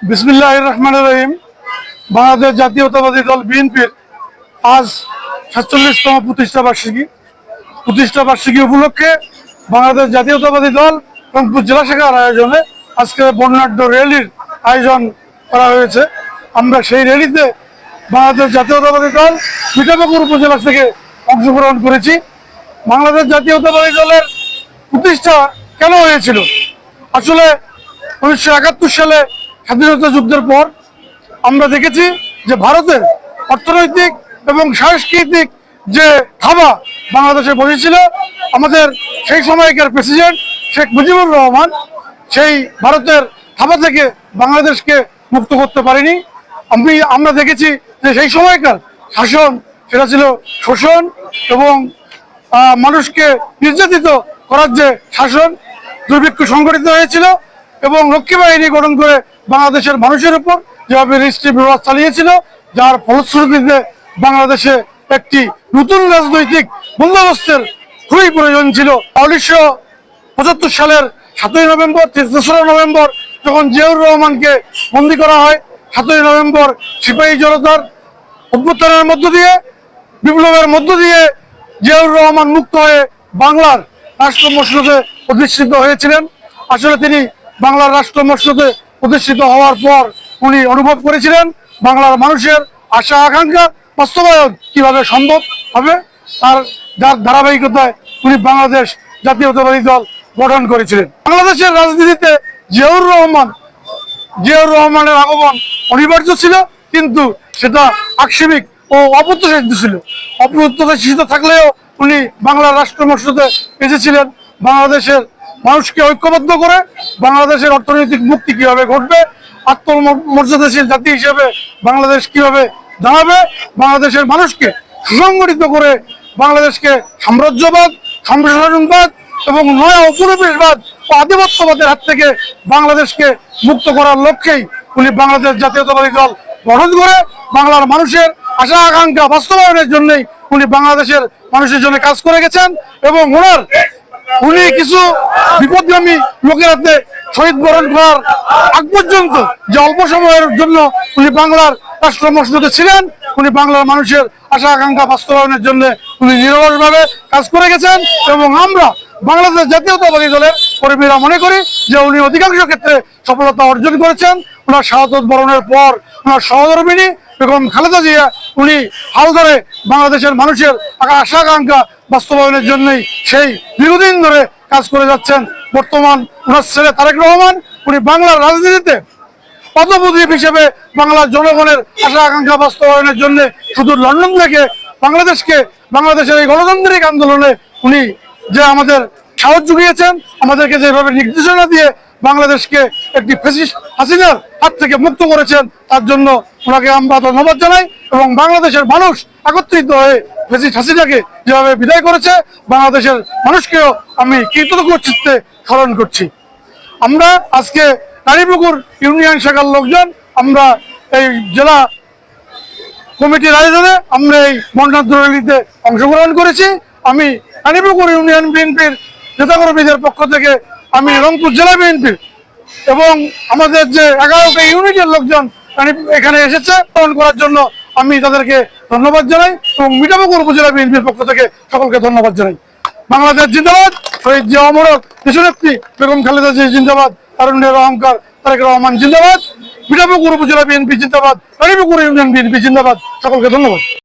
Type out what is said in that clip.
বিসমিল্লাহির রহমানির রহিম। বাংলাদেশ জাতীয়তাবাদী দল বিএনপির আজ ৪৭তম প্রতিষ্ঠা বার্ষিকী উপলক্ষে বাংলাদেশ জাতীয়তাবাদী দল রংপুর জেলা শাখার আয়োজনে আজকে বর্ণাঢ্য র্যালির আয়োজন করা হয়েছে। আমরা সেই র্যালিতে বাংলাদেশ জাতীয়তাবাদী দল মিঠাপুকুর উপজেলা থেকে অংশগ্রহণ করেছি। বাংলাদেশ জাতীয়তাবাদী দলের প্রতিষ্ঠা কেন হয়েছিল? আসলে ১৯৭১ সালে স্বাধীনতা যুদ্ধের পর আমরা দেখেছি যে ভারতের অর্থনৈতিক এবং সাংস্কৃতিক যে থাবা বাংলাদেশে বসেছিল, আমাদের সেই সময়কার প্রেসিডেন্ট শেখ মুজিবুর রহমান সেই ভারতের থাবা থেকে বাংলাদেশকে মুক্ত করতে পারেনি। আমরা দেখেছি যে সেই সময়কার শাসন সেটা ছিল শোষণ এবং মানুষকে নির্যাতিত করার যে শাসন, দুর্ভিক্ষ সংঘটিত হয়েছিল এবং রক্ষী বাহিনী গঠন করে বাংলাদেশের মানুষের উপর যেভাবে রেস্ট্রিক্টিভ বিভাগ চালিয়েছিল, যার ফলশ্রুতিতে বাংলাদেশে একটি নতুন রাজনৈতিক বন্দোবস্তের খুবই প্রয়োজন ছিল। ১৯৭৫ সালের ৭ই নভেম্বর, ৩রা নভেম্বর যখন জিয়াউর রহমানকে বন্দী করা হয়, ৭ই নভেম্বর সিপাহী জনতার অভ্যুত্থানের মধ্য দিয়ে, বিপ্লবের মধ্য দিয়ে জিয়াউর রহমান মুক্ত হয়ে বাংলার রাষ্ট্র মসনদে প্রতিষ্ঠিত হয়েছিলেন। আসলে তিনি বাংলার রাষ্ট্র মসনদে প্রতিষ্ঠিত হওয়ার পর উনি অনুভব করেছিলেন বাংলার মানুষের আশা আকাঙ্ক্ষা বাস্তবায়ন কিভাবে সম্ভব হবে। যার ধারাবাহিকতায় উনি বাংলাদেশ জাতীয়তাবাদী দল গঠন করেছিলেন। বাংলাদেশের রাজনীতিতে জিয়াউর রহমানের আগমন অনিবার্য ছিল, কিন্তু সেটা আকস্মিক ও অপ্রত্যাশিত ছিল। অপ্রত্যাশিত থাকলেও উনি বাংলার রাষ্ট্র মসনদে এসেছিলেন বাংলাদেশের মানুষকে ঐক্যবদ্ধ করে বাংলাদেশের অর্থনৈতিক মুক্তি কিভাবে ঘটবে, আত্মমর্যাদাশীল জাতি হিসেবে বাংলাদেশ কিভাবে দাঁড়াবে, বাংলাদেশের মানুষকে সুসংগঠিত করে বাংলাদেশকে সাম্রাজ্যবাদ, সম্প্রসারণবাদ এবং নয়া উপনিবেশবাদ ও আধিপত্যবাদের হাত থেকে বাংলাদেশকে মুক্ত করার লক্ষ্যেই উনি বাংলাদেশ জাতীয়তাবাদী দল গঠন করে বাংলার মানুষের আশা আকাঙ্ক্ষা বাস্তবায়নের জন্যই উনি বাংলাদেশের মানুষের জন্য কাজ করে গেছেন। এবং উনি কিছু বিপদগামী লোকের হাতে শহীদ বরণ করার আগ পর্যন্ত যে অল্প সময়ের জন্য উনি বাংলার রাষ্ট্র মসনদে ছিলেন, উনি বাংলার মানুষের আশা আকাঙ্ক্ষা বাস্তবায়নের জন্য উনি নিরলসভাবে কাজ করে গেছেন। এবং আমরা বাংলাদেশ জাতীয়তাবাদী দলের কর্মীরা মনে করি যে উনি অধিকাংশ ক্ষেত্রে সফলতা অর্জন করেছেন। ওনার শাহাদত বরণের পর ওনার সহধর্মিণী বেগম খালেদা জিয়া উনি হাল ধরে বাংলাদেশের মানুষের আশা আকাঙ্ক্ষা বাস্তবায়নের জন্যই সেই দীর্ঘদিন ধরে কাজ করে যাচ্ছেন। বর্তমান ওনার ছেলে তারেক রহমান উনি বাংলার রাজনীতিতে পদপ্রদীপ হিসেবে বাংলার জনগণের আশা আকাঙ্ক্ষা বাস্তবায়নের জন্য শুধু লন্ডন থেকে বাংলাদেশের এই গণতান্ত্রিক আন্দোলনে উনি যে আমাদের সাহস জুগিয়েছেন, আমাদেরকে যেভাবে নির্দেশনা দিয়ে বাংলাদেশকে একটি ফ্যাসিস্ট হাসিনার হাত থেকে মুক্ত করেছেন, তার জন্য ওনাকে আমরা ধন্যবাদ জানাই। এবং বাংলাদেশের মানুষ একত্রিত হয়ে ফ্যাসিস্ট হাসিনাকে যেভাবে বিদায় করেছে, বাংলাদেশের মানুষকেও আমি কৃতজ্ঞ চিত্তে স্মরণ করছি। আমরা আজকে রানীপুকুর ইউনিয়ন শাখার লোকজন আমরা এই জেলা কমিটির আয়োজনে আমরা এই বর্ণাঢ্য র্যালিতে অংশগ্রহণ করেছি। আমি রানীপুকুর ইউনিয়ন বিএনপির নেতাকর্মীদের পক্ষ থেকে, আমি রংপুর জেলা বিএনপির এবং আমাদের যে 11টা ইউনিটের লোকজন এখানে এসেছে পালন করার জন্য, আমি তাদেরকে ধন্যবাদ জানাই এবং মিঠাপুকুর উপজেলা বিএনপির পক্ষ থেকে সকলকে ধন্যবাদ জানাই। বাংলাদেশ জিন্দাবাদ, শহীদ জিয়া অমরক, দেশনেত্রী বেগম খালেদা জিয়া জিন্দাবাদ, তারুণ্যের অহংকার তারেক রহমান জিন্দাবাদ, মিঠাপুকুর উপজেলা বিএনপি জিন্দাবাদ, রানীপুকুর ইউনিয়ন বিএনপি জিন্দাবাদ। সকলকে ধন্যবাদ।